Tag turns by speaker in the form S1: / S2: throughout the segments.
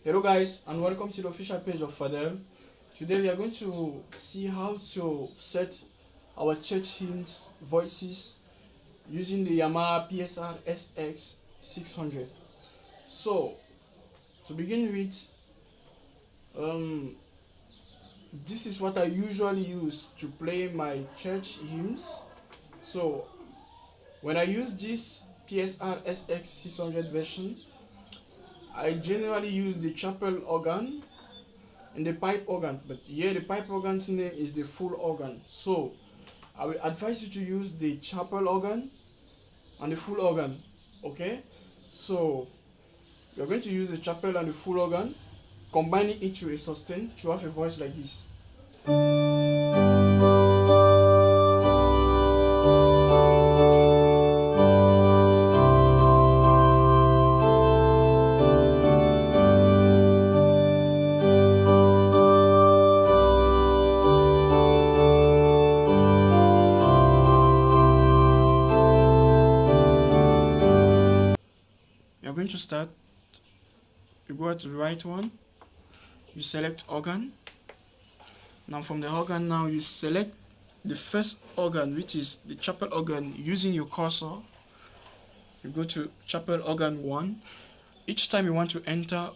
S1: Hello guys, and welcome to the official page of Fadel. Today we are going to see how to set our church hymns voices using the Yamaha PSR SX 600. So to begin with, this is what I usually use to play my church hymns. So when I use this PSR SX 600 version, I generally use the chapel organ and the pipe organ, but here the pipe organ's name is the full organ. So I will advise you to use the chapel organ and the full organ. Okay, so you're going to use the chapel and the full organ, combining it to a sustain to have a voice like this. You're going to start, you go to the right one, you select organ. Now from the organ, now you select the first organ, which is the chapel organ, using your cursor. You go to chapel organ 1. Each time you want to enter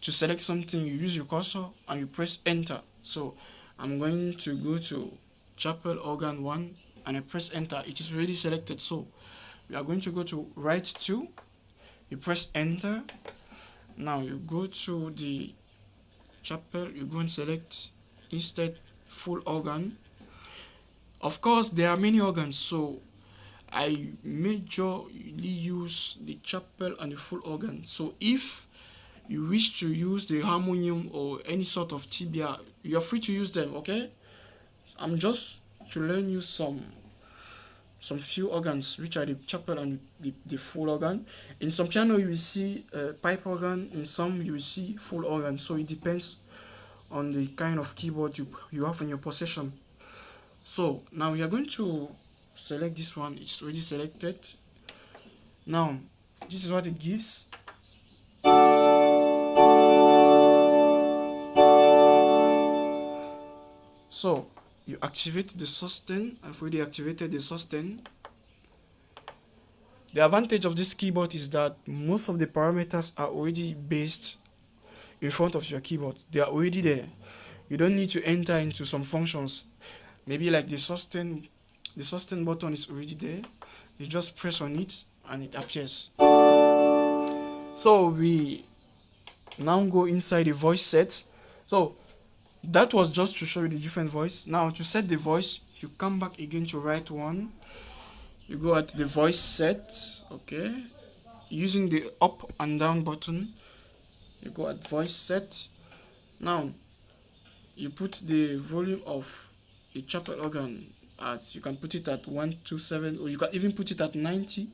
S1: to select something, you use your cursor and you press enter. So I'm going to go to chapel organ 1 and I press enter. It is already selected. So we are going to go to right 2. You press enter. Now you go to the chapel, you go and select instead full organ. Of course there are many organs, so I majorly use the chapel and the full organ. So if you wish to use the harmonium or any sort of tibia, you are free to use them. Okay, I'm just to learn you some few organs, which are the chapel and the full organ. In some piano you will see pipe organ, in some you will see full organ, so it depends on the kind of keyboard you have in your possession. So now we are going to select this one. It's already selected. Now this is what it gives. So you activate the sustain. I've already activated the sustain. The advantage of this keyboard is that most of the parameters are already based in front of your keyboard. They are already there. You don't need to enter into some functions. Maybe like the sustain button is already there. You just press on it and it appears. So we now go inside the voice set. So that was just to show you the different voice. Now to set the voice, you come back again to right one. You go at the voice set, okay, using the up and down button. You go at voice set. Now you put the volume of the chapel organ at, you can put it at 127, or you can even put it at 90.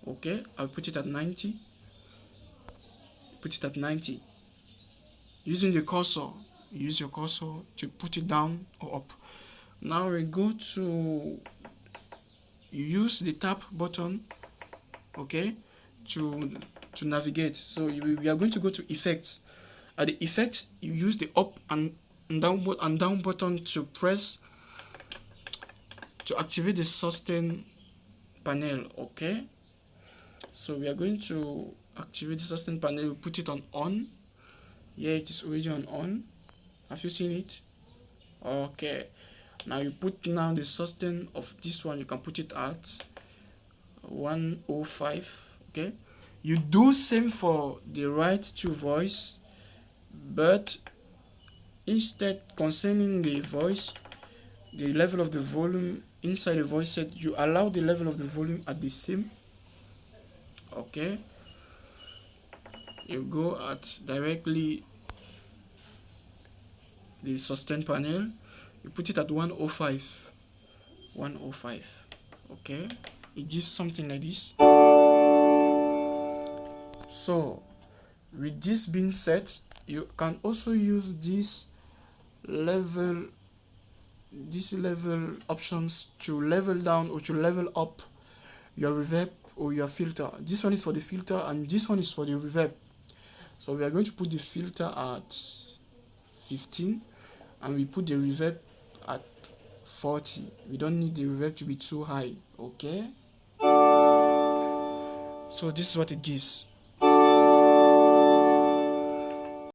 S1: Okay, I'll put it at 90. Put it at 90. Using the cursor, use your cursor to put it down or up. Now we go to use the tap button, okay, to navigate. So we are going to go to effects. At the effects, you use the up and down button to press to activate the sustain panel. Okay, so we are going to activate the sustain panel. We put it on. Yeah, it is already on. Have you seen it? Okay, now you put now the sustain of this one. You can put it at 105. Okay, you do same for the right two voice, but instead concerning the voice, the level of the volume inside the voice set, you allow the level of the volume at the same. Okay, you go at directly the sustain panel, you put it at 105. Okay, it gives something like this. So with this being set, you can also use this level options to level down or to level up your reverb or your filter. This one is for the filter and this one is for the reverb. So we are going to put the filter at 15, and we put the reverb at 40. We don't need the reverb to be too high. Okay, so this is what it gives.